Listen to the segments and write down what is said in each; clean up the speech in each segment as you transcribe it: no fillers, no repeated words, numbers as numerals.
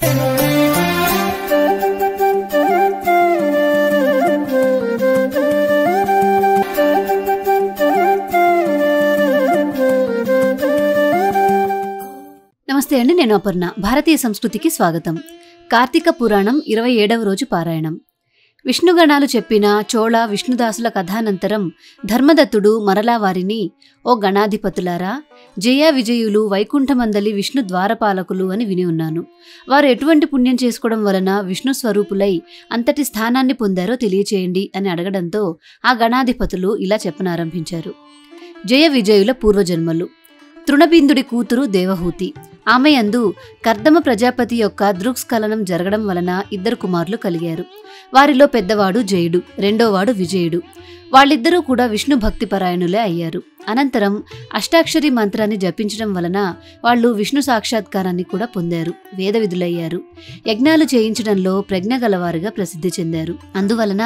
నమస్తే అండి, నేను అపర్ణ. భారతీయ సంస్కృతికి స్వాగతం. కార్తీక పురాణం 27వ రోజు పారాయణం. విష్ణుగణాలు చెప్పిన చోళ విష్ణుదాసుల కథానంతరం ధర్మదత్తుడు మరలా వారిని, ఓ గణాధిపతులారా, జయ విజయులు వైకుంఠమందలి విష్ణు ద్వారపాలకులు అని విని ఉన్నాను. వారు ఎటువంటి పుణ్యం చేసుకోవడం వలన విష్ణు స్వరూపులై అంతటి స్థానాన్ని పొందారో తెలియచేయండి అని అడగడంతో ఆ గణాధిపతులు ఇలా చెప్పనారంభించారు. జయ విజయుల పూర్వజన్మలు. తృణబిందుడి కూతురు దేవహూతి. ఆమె యందు కర్దమ ప్రజాపతి యొక్క దృక్స్ఖలనం జరగడం వలన 2 కుమారులు కలిగారు. వారిలో పెద్దవాడు జయుడు, రెండోవాడు విజయుడు. వాళ్ళిద్దరూ కూడా విష్ణు భక్తి పరాయణులే అయ్యారు. అనంతరం అష్టాక్షరి మంత్రాన్ని జపించడం వలన వాళ్ళు విష్ణు సాక్షాత్కారాన్ని కూడా పొందారు, వేద విధులయ్యారు. యజ్ఞాలు చేయించడంలో ప్రజ్ఞ గలవారుగా ప్రసిద్ధి చెందారు. అందువలన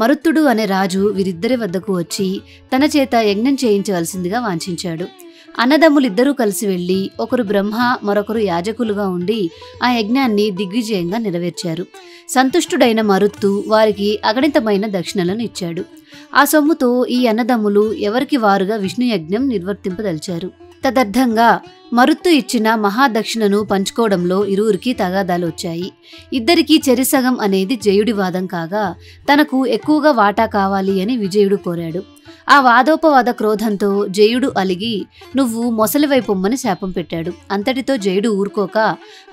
మరుత్తుడు అనే రాజు వీరిద్దరి వద్దకు వచ్చి తన చేత యజ్ఞం చేయించవలసిందిగా వాంఛించాడు. అన్నదమ్ములిద్దరూ కలిసి వెళ్లి ఒకరు బ్రహ్మ, మరొకరు యాజకులుగా ఉండి ఆ యజ్ఞాన్ని దిగ్విజయంగా నెరవేర్చారు. సంతుష్టుడైన మరుత్తు వారికి అగణితమైన దక్షిణలను ఇచ్చాడు. ఆ సొమ్ముతో ఈ అన్నదమ్ములు ఎవరికి వారుగా విష్ణు యజ్ఞం నిర్వర్తింపదలిచారు. తదర్థంగా మరుత్తు ఇచ్చిన మహాదక్షిణను పంచుకోవడంలో ఇరువురికి తగాదాలు వచ్చాయి. ఇద్దరికీ చెరిసగం అనేది జయుడి వాదం కాగా తనకు ఎక్కువగా వాటా కావాలి అని విజయుడు కోరాడు. ఆ వాదోపవాద క్రోధంతో జయుడు అలిగి నువ్వు మొసలివై పొమ్మని శాపం పెట్టాడు. అంతటితో జయుడు ఊరుకోక,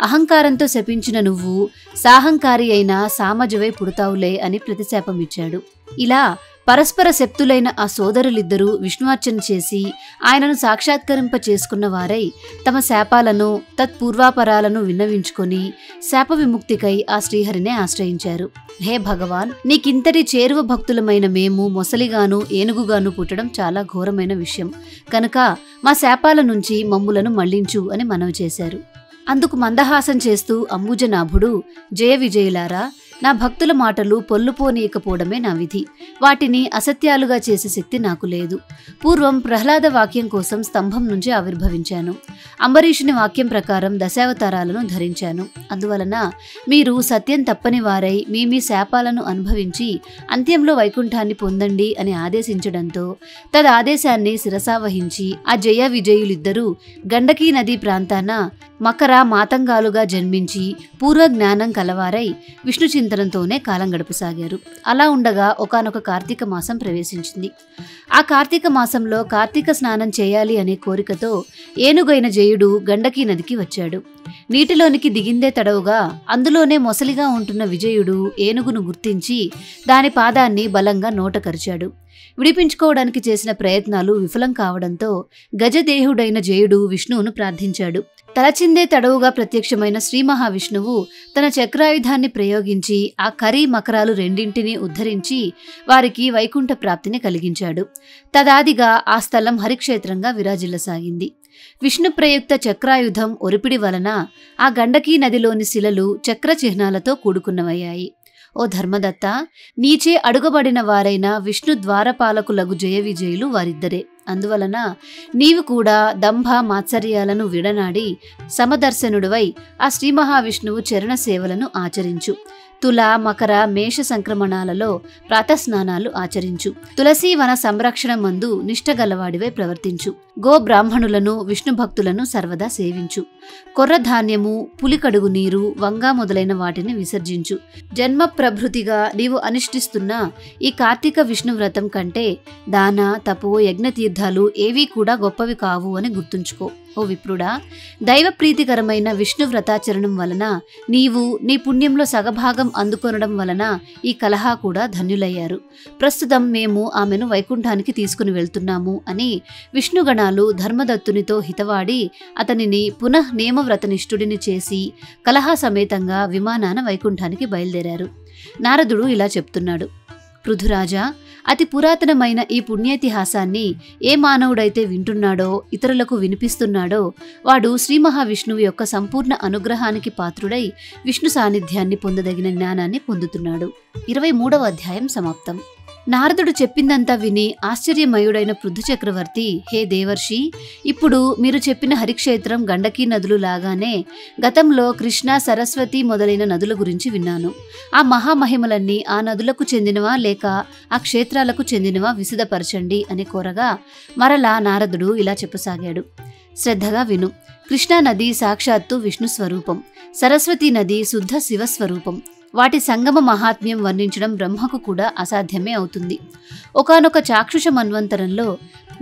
అహంకారంతో శపించిన నువ్వు సాహంకారి అయిన సామజవై పుడతావులే అని ప్రతిశాపం ఇచ్చాడు. ఇలా పరస్పర శక్తులైన ఆ సోదరులిద్దరూ విష్ణువార్చన చేసి ఆయనను సాక్షాత్కరింప చేసుకున్న వారై తమ శాపాలను తత్పూర్వాపరాలను విన్నవించుకొని శాప విముక్తికై ఆ శ్రీహరినే ఆశ్రయించారు. హే భగవాన్, నీకింతటి చేరువ భక్తులమైన మేము మొసలిగాను ఏనుగుగాను పుట్టడం చాలా ఘోరమైన విషయం కనుక మా శాపాల నుంచి మమ్ములను మళ్లించు అని మనవి చేశారు. అందుకు మందహాసం చేస్తూ అంబుజనాభుడు, జయ విజయులారా, నా భక్తుల మాటలు పొల్లుపోనీయకపోవడమే నా విధి. వాటిని అసత్యాలుగా చేసే శక్తి నాకు లేదు. పూర్వం ప్రహ్లాద వాక్యం కోసం స్తంభం నుంచి ఆవిర్భవించాను. అంబరీషుని వాక్యం ప్రకారం దశావతారాలను ధరించాను. అందువలన మీరు సత్యం తప్పని వారై మీ శాపాలను అనుభవించి అంత్యంలో వైకుంఠాన్ని పొందండి అని ఆదేశించడంతో తదాదేశాన్ని శిరసావహించి ఆ జయ విజయులిద్దరూ గండకీ నదీ ప్రాంతాన మకర మాతంగాలుగా జన్మించి పూర్వ జ్ఞానం కలవారై విష్ణు చింతనంతోనే కాలం గడపసాగారు. అలా ఉండగా ఒకానొక కార్తీక మాసం ప్రవేశించింది. ఆ కార్తీక మాసంలో కార్తీక స్నానం చేయాలి అనే కోరికతో ఏనుగైన జయుడు గండకీ నదికి వచ్చాడు. నీటిలోనికి దిగిందే తడవుగా అందులోనే మొసలిగా ఉంటున్న విజయుడు ఏనుగును గుర్తించి దాని పాదాన్ని బలంగా నోట కరిచాడు. విడిపించుకోవడానికి చేసిన ప్రయత్నాలు విఫలం కావడంతో గజదేహుడైన జయుడు విష్ణువును ప్రార్థించాడు. తలచిందే తడవుగా ప్రత్యక్షమైన శ్రీ మహావిష్ణువు తన చక్రాయుధాన్ని ప్రయోగించి ఆ కరీ మకరాలు రెండింటినీ ఉద్ధరించి వారికి వైకుంఠ ప్రాప్తిని కలిగించాడు. తదాదిగా ఆ స్థలం హరిక్షేత్రంగా విరాజిల్లసాగింది. విష్ణు ప్రయుక్త చక్రాయుధం ఒరిపిడి వలన ఆ గండకీ నదిలోని శిలలు చక్ర చిహ్నాలతో కూడుకున్నవయ్యాయి. ఓ ధర్మదత్త, నీచే అడుగబడిన వారైన విష్ణు ద్వారపాలకులగు జయ విజయులు వారిద్దరే. అందువలన నీవు కూడా దంభ మాత్సర్యాలను విడనాడి సమదర్శనుడివై ఆ శ్రీ మహావిష్ణువు చరణ సేవలను ఆచరించు. తుల, మకర, మేష సంక్రమణాలలో ప్రాతస్నానాలు ఆచరించు. తులసీ వన సంరక్షణ మందు నిష్టగలవాడివై ప్రవర్తించు. గో బ్రాహ్మణులను విష్ణు భక్తులను సర్వదా సేవించు. కొర్ర ధాన్యము, పులికడుగు నీరు, వంగా మొదలైన వాటిని విసర్జించు. జన్మ ప్రభృతిగా నీవు అనుష్ఠిస్తున్న ఈ కార్తీక విష్ణు వ్రతం కంటే దాన, తపో, యజ్ఞతీర్థాలు ఏవీ కూడా గొప్పవి కావు అని గుర్తుంచుకో. ఓ విప్రుడా, దైవ ప్రీతికరమైన విష్ణు వ్రతాచరణం వలన నీవు నీ పుణ్యంలో సగభాగం అందుకొనడం వలన ఈ కలహా కూడా ధన్యులయ్యారు. ప్రస్తుతం మేము ఆమెను వైకుంఠానికి తీసుకుని వెళ్తున్నాము అని విష్ణుగణాలు ధర్మదత్తునితో హితవాడి అతనిని పునః నియమవ్రతనిష్ఠుడిని చేసి కలహా సమేతంగా విమానాన వైకుంఠానికి బయలుదేరారు. నారదుడు ఇలా చెప్తున్నాడు: పృథురాజా, అతి పురాతనమైన ఈ పుణ్యేతిహాసాన్ని ఏ మానవుడైతే వింటున్నాడో, ఇతరులకు వినిపిస్తున్నాడో వాడు శ్రీ మహావిష్ణువు యొక్క సంపూర్ణ అనుగ్రహానికి పాత్రుడై విష్ణు సాన్నిధ్యాన్ని పొందదగిన జ్ఞానాన్ని పొందుతున్నాడు. 23వ అధ్యాయం సమాప్తం. నారదుడు చెప్పిందంతా విని ఆశ్చర్యమయుడైన పృథు చక్రవర్తి, హే దేవర్షి, ఇప్పుడు మీరు చెప్పిన హరిక్షేత్రం, గండకీ నదులు లాగానే గతంలో కృష్ణ, సరస్వతి మొదలైన నదుల గురించి విన్నాను. ఆ మహామహిమలన్నీ ఆ నదులకు చెందినవా లేక ఆ క్షేత్రాలకు చెందినవా విశదపరచండి అని కోరగా మరలా నారదుడు ఇలా చెప్పసాగాడు. శ్రద్ధగా విను. కృష్ణా నది సాక్షాత్తు విష్ణు స్వరూపం, సరస్వతీ నది శుద్ధ శివస్వరూపం. వాటి సంగమ మహాత్మ్యం వర్ణించడం బ్రహ్మకు కూడా అసాధ్యమే అవుతుంది. ఒకానొక చాక్షుష మన్వంతరంలో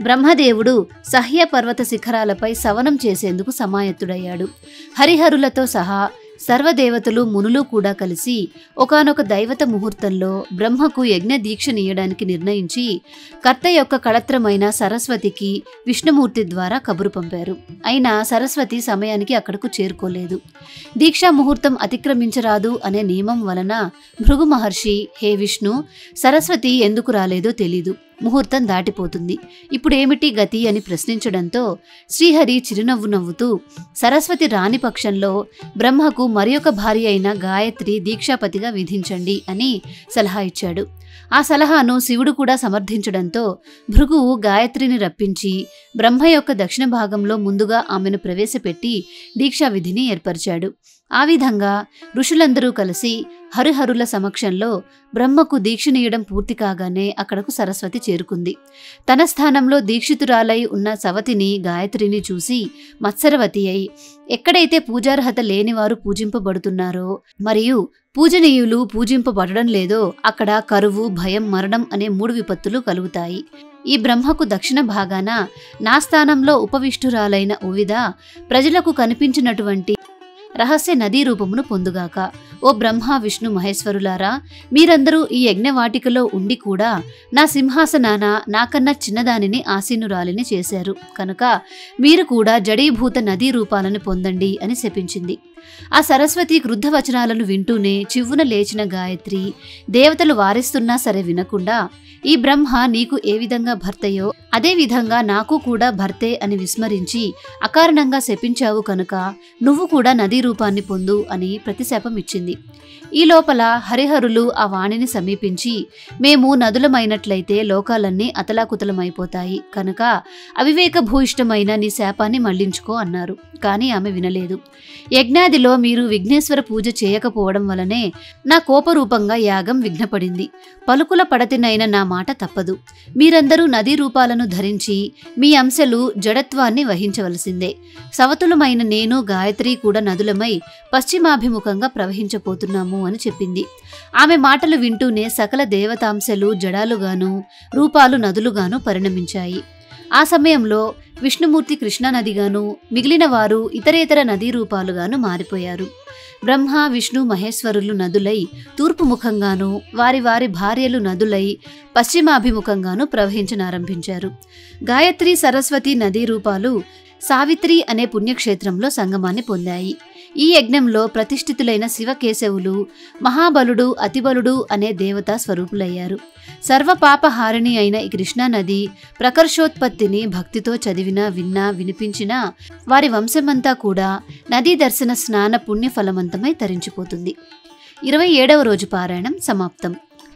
బ్రహ్మదేవుడు సహ్య పర్వత శిఖరాలపై సవనం చేసేందుకు సమాయత్తుడయ్యాడు. హరిహరులతో సహా సర్వదేవతలు, మునులు కూడా కలిసి ఒకానొక దైవత ముహూర్తంలో బ్రహ్మకు యజ్ఞ దీక్షనీయడానికి నిర్ణయించి కర్త యొక్క కళత్రమైన సరస్వతికి విష్ణుమూర్తి ద్వారా కబురు పంపారు. అయినా సరస్వతి సమయానికి అక్కడకు చేరుకోలేదు. దీక్షా ముహూర్తం అతిక్రమించరాదు అనే నియమం వలన భృగు మహర్షి, హే విష్ణు, సరస్వతి ఎందుకు రాలేదో తెలీదు, ముహూర్తం దాటిపోతుంది, ఇప్పుడేమిటి గతి అని ప్రశ్నించడంతో శ్రీహరి చిరునవ్వు నవ్వుతూ సరస్వతి రాని పక్షంలో బ్రహ్మకు మరియొక భార్య అయిన గాయత్రి దీక్షాపతిగా విధించండి అని సలహా ఇచ్చాడు. ఆ సలహాను శివుడు కూడా సమర్థించడంతో భృగువు గాయత్రిని రప్పించి బ్రహ్మ యొక్క దక్షిణ భాగంలో ముందుగా ఆమెను ప్రవేశపెట్టి దీక్షా విధిని ఏర్పరిచాడు. ఆ విధంగా ఋషులందరూ కలిసి హరిహరుల సమక్షంలో బ్రహ్మకు దీక్షనీయడం పూర్తి కాగానే అక్కడకు సరస్వతి చేరుకుంది. తన స్థానంలో దీక్షితురాలై ఉన్న సవతిని, గాయత్రిని చూసి మత్సరవతి అయి, ఎక్కడైతే పూజార్హత లేనివారు పూజింపబడుతున్నారో మరియు పూజనీయులు పూజింపబడడం లేదో అక్కడ కరువు, భయం, మరణం అనే 3 విపత్తులు కలుగుతాయి. ఈ బ్రహ్మకు దక్షిణ భాగాన నా స్థానంలో ఉపవిష్టురాలైన ఓవిద ప్రజలకు కనిపించినటువంటి రహస్య నదీ రూపమును పొందుగాక. ఓ బ్రహ్మ, విష్ణు, మహేశ్వరులారా, మీరందరూ ఈ యజ్ఞవాటికలో ఉండి కూడా నా సింహాసనాన నాకన్నా చిన్నదానిని ఆసీనురాలిని చేశారు కనుక మీరు కూడా జడీభూత నదీ రూపాలను పొందండి అని శపించింది. ఆ సరస్వతి క్రుద్ధ వచనాలను వింటూనే చివ్వున లేచిన గాయత్రి దేవతలు వారిస్తున్నా సరే వినకుండా, ఈ బ్రహ్మ నీకు ఏ విధంగా భర్తయో అదే విధంగా నాకు కూడా భర్తే అని విస్మరించి అకారణంగా శపించావు కనుక నువ్వు కూడా నదీ రూపాన్ని పొందు అని ప్రతిశాపం ఇచ్చింది. ఈ లోపల హరిహరులు ఆ వాణిని సమీపించి, మేము నదులమైనట్లయితే లోకాలన్నీ అతలాకుతలమైపోతాయి కనుక అవివేక భూయిష్టమైన నీ శాపాన్ని మళ్లించుకో అన్నారు. కానీ ఆమె వినలేదు. యజ్ఞాదిలో మీరు విఘ్నేశ్వర పూజ చేయకపోవడం వలనే నా కోపరూపంగా యాగం విఘ్నపడింది. పలుకుల పడతినైన నా మాట తప్పదు. మీరందరూ నదీ రూపాలను ధరించి మీ అంశలు జడత్వాన్ని వహించవలసిందే. సవతులమైన నేను, గాయత్రి కూడా నదులమై పశ్చిమాభిముఖంగా ప్రవహించబోతున్నాము అని చెప్పింది. ఆమె మాటలు వింటూనే సకల దేవతాంశలు జడాలుగాను, రూపాలు నదులుగాను పరిణమించాయి. ఆ సమయంలో విష్ణుమూర్తి కృష్ణానదిగాను, మిగిలిన వారు ఇతరేతర నదీ రూపాలుగాను మారిపోయారు. బ్రహ్మ, విష్ణు, మహేశ్వరులు నదులై తూర్పు ముఖంగాను, వారి వారి భార్యలు నదులై పశ్చిమాభిముఖంగాను ప్రవహించనారంభించారు. గాయత్రి, సరస్వతి నదీ రూపాలు సావిత్రి అనే పుణ్యక్షేత్రంలో సంగమాన్ని పొందాయి. ఈ యజ్ఞంలో ప్రతిష్ఠితులైన శివకేశవులు మహాబలుడు, అతిబలుడు అనే దేవతా స్వరూపులయ్యారు. సర్వపాపహారిణి అయిన ఈ కృష్ణానది ప్రకర్షోత్పత్తిని భక్తితో చదివినా, విన్నా, వినిపించినా వారి వంశమంతా కూడా నదీ దర్శన స్నాన పుణ్యఫలమంతమై తరించిపోతుంది. 27వ రోజు పారాయణం సమాప్తం.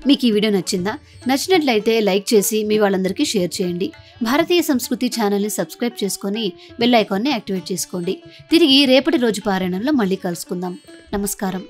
మీకు ఈ వీడియో నచ్చిందా? నచ్చినట్లయితే లైక్ చేసి మీ వాళ్ళందరికీ షేర్ చేయండి. భారతీయ సంస్కృతి ఛానల్ని సబ్స్క్రైబ్ చేసుకొని బెల్ ఐకాన్ని యాక్టివేట్ చేసుకోండి. తిరిగి రేపటి రోజు పారాయణంలో మళ్ళీ కలుసుకుందాం. నమస్కారం.